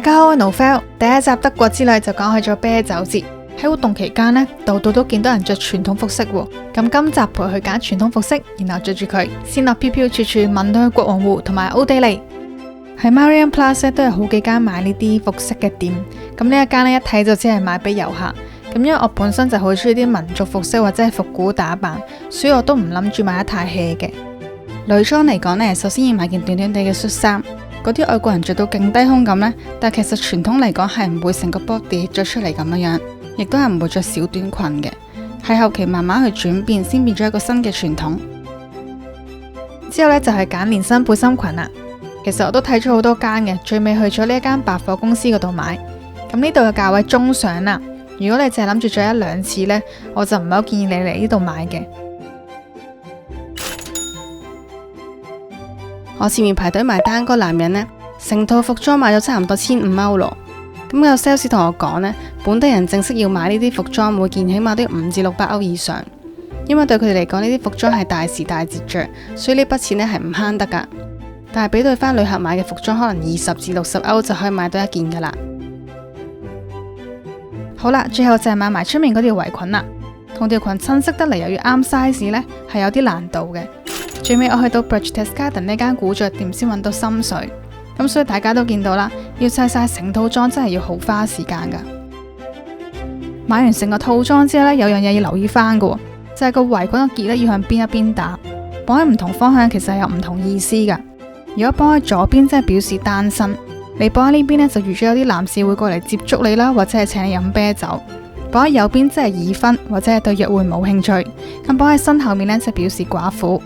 大家好，我係 Novel。第一集德國之旅就講去咗啤酒節。喺活動期間呢，度度都見到人着傳統服飾喎。咁今集陪佢揀傳統服飾，然後着住佢，先落飄飄處處聞到去國王湖同埋奧地利。喺 Marienplatz 都有好幾間買呢啲服飾嘅店。咁呢一間呢，一睇就知係買俾遊客。咁因為我本身就好中意啲民族服飾或者係復古打扮，所以我都唔諗住買得太 hea 嘅。女裝嚟講呢，首先要買件短短地嘅恤衫。嗰啲外國人着到勁低胸咁呢，但其實傳統嚟講係唔會成個 body 着出嚟咁樣，亦都係唔會着小短裙嘅，係後期慢慢去轉變，先變咗一個新嘅傳統。之後呢，就係揀連身背心裙啦。其實我都睇咗好多間嘅，最尾去咗呢一間百貨公司嗰度買。咁呢度嘅價位中上啦。如果你淨係諗住着一兩次呢，我就唔係好建議你嚟呢度買嘅。我前面排隊埋單嗰個男人呢，成套服裝買咗差唔多1500歐羅。咁有 sales 同我講呢，本地人正式要買呢啲服裝，每件起碼都要500至600歐以上。因為對佢哋嚟講，呢啲服裝係大時大節着，所以呢筆錢呢係唔慳得噶。但係比對翻旅客買嘅服裝，可能20至60歐就可以買到一件噶啦。好啦，最後就係買埋出面嗰條圍裙啦。同條裙襯色得嚟又要啱 size 呢，係有啲難度嘅。最尾我去到 Berchtesgaden 呢間古着店先揾到心水，咁所以大家都見到啦，要砌晒成套裝真係要好花時間噶。買完成個套裝之後呢，有樣嘢要留意翻嘅，就係個圍裙個結呢要向邊一邊打，綁喺唔同方向其實係有唔同意思噶。如果綁喺左邊，即係表示單身，你綁喺呢邊呢，就預咗有啲男士會過嚟接觸你啦，或者係請你飲啤酒。綁喺右邊即係已婚，或者係對約會冇興趣。咁綁喺身後面呢，就表示寡婦。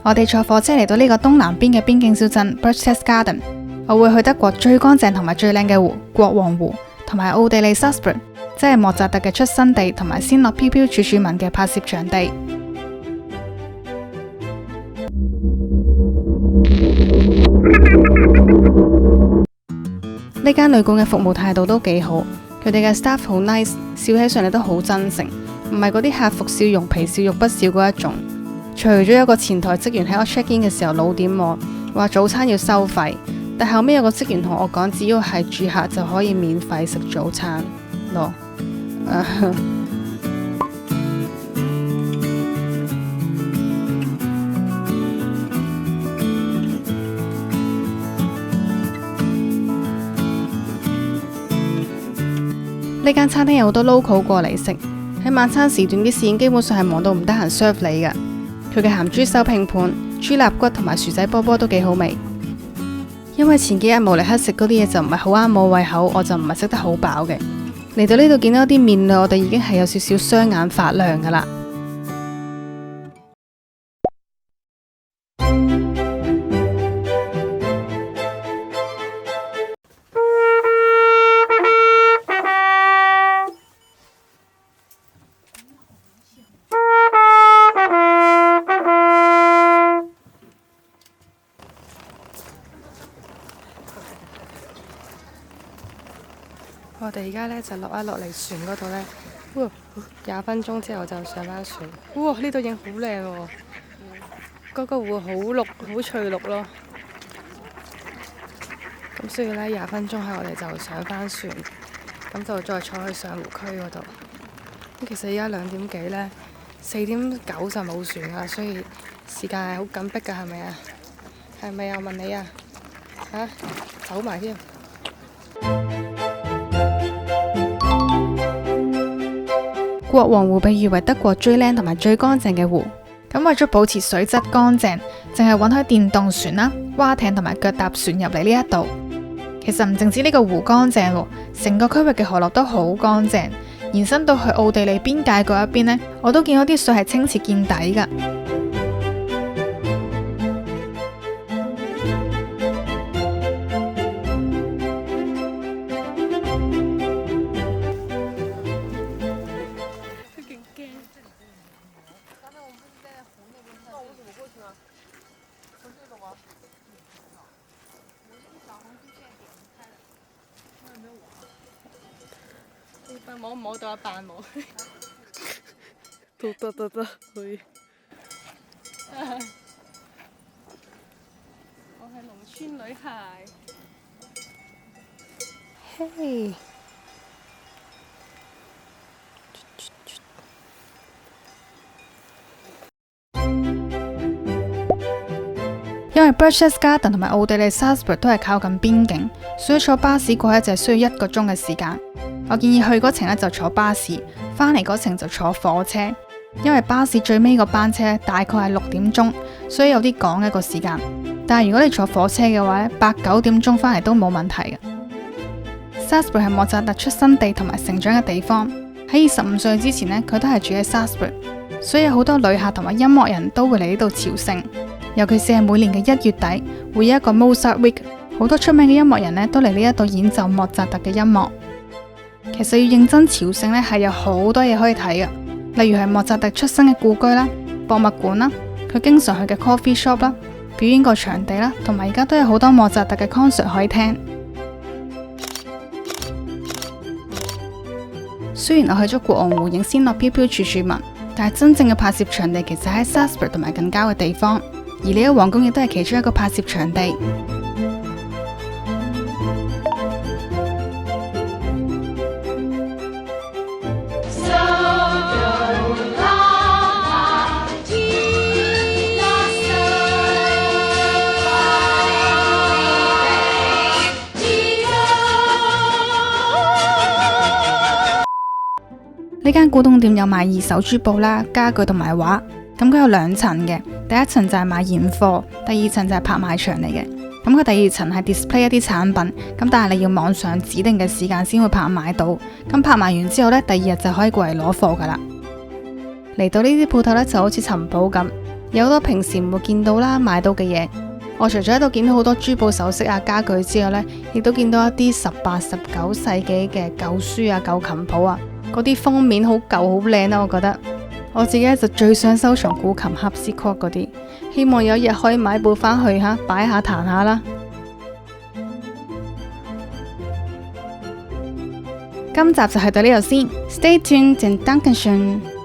我哋坐火車嚟到呢個東南邊嘅邊境小鎮 Berchtesgaden， 我會去德國最乾淨同埋最靚嘅湖——國王湖，同埋奧地利 Salzburg， 即係莫扎特嘅出生地，同埋仙樂飄飄處處聞嘅拍攝場地。呢間旅館嘅服務態度都幾好，佢哋嘅 staff 好 nice， 笑起上嚟都好真誠，唔係嗰啲客服笑容皮笑肉不笑嗰一種。除咗有個前台職員喺我 check in 嘅時候老點我，話早餐要收費，但後尾有個職員同我講，只要係住客就可以免費食早餐咯。呢間餐廳有好多 local 過嚟食，喺晚餐時段啲侍應基本上係忙到唔得閒 serve 你㗎。佢嘅鹹豬手拼盤、豬肋骨同埋薯仔波波都幾好味。因為前幾日慕尼黑食嗰啲嘢就唔係好啱我胃口，我就唔係食得好飽嘅。嚟到呢度見到啲麵類，我哋已經係有少少雙眼發亮噶啦。我哋而家呢就落嚟船嗰度呢，20分鐘之後就上返船。哇！呢度影好靚喎，嗰個湖好綠，好翠綠咯。咁所以呢，20分鐘後我哋就上返船，咁就再坐去上湖區嗰度。咁其實而家2點幾呢，4點9就冇船噶，所以時間係好緊迫噶，係咪啊？係咪啊？我問你啊，走埋添。國王湖被譽為德國最靚同埋最乾淨嘅湖。咁為咗保持水質乾淨，淨係允許電動船啦、蛙艇同埋腳踏船入嚟呢一度。其實唔淨止呢個湖乾淨，成個區域嘅河流都好乾淨，延伸到去奧地利邊界嗰一邊呢，我都見到啲水係清澈見底噶。摸唔摸到一扮冇？得，可以。我係農村女孩。嘿。因為 Birches Garden 同埋奧地利 Salzburg 都係靠近邊境，所以坐巴士過去就係需要1個鐘嘅時間。我建議去嗰程呢就坐巴士，返嚟嗰程就坐火車。因為巴士最尾個班車大概係6點鐘，所以有啲趕一個時間。但係如果你坐火車嘅話呢，8、9點鐘返嚟都冇問題嘅。Salzburg 係莫扎特出生地同埋成長嘅地方。喺25歲之前呢，佢都係住喺 Salzburg，所以好多旅客同埋音樂人都會嚟呢度朝聖。尤其是係每年嘅1月底，會有一個 Mozart Week， 好多出名嘅音樂人呢都嚟呢一度演奏莫扎特嘅音樂。其實要認真朝聖呢，係有好多嘢可以睇嘅，例如係莫扎特出生嘅故居啦、博物館啦、佢經常去嘅 coffee shop 啦、表演個場地啦，同埋而家都有好多莫扎特嘅 concert 可以聽。雖然我去咗國王湖影仙樂飄飄處處聞，但係真正嘅拍攝場地其實喺 Salzburg 同埋近郊嘅地方。而呢個皇宮亦都係其中一個拍攝場地。呢間古董店有賣2手珠寶啦、家具同埋畫。咁佢有2層嘅，第一層就係賣現貨，第二層就係拍賣場嚟嘅。咁佢第二層係 display 一啲產品，咁但係你要網上指定嘅時間先會拍賣到。咁拍賣完之後呢，第2日就可以過嚟攞貨噶啦。嚟到呢啲鋪頭呢，就好似尋寶咁，有好多平時唔會見到啦買到嘅嘢。我除咗喺度見到好多珠寶首飾啊、家具之外呢，亦都見到一啲18、19世紀嘅舊書啊、舊琴譜啊，嗰啲封面好舊好靚啊，我覺得。我自己就最想收藏古琴 harpsichord 嗰啲，希望有一日可以買部返去擺下彈下啦。今集就去到呢度先 ，Stay tuned and Dankeschön。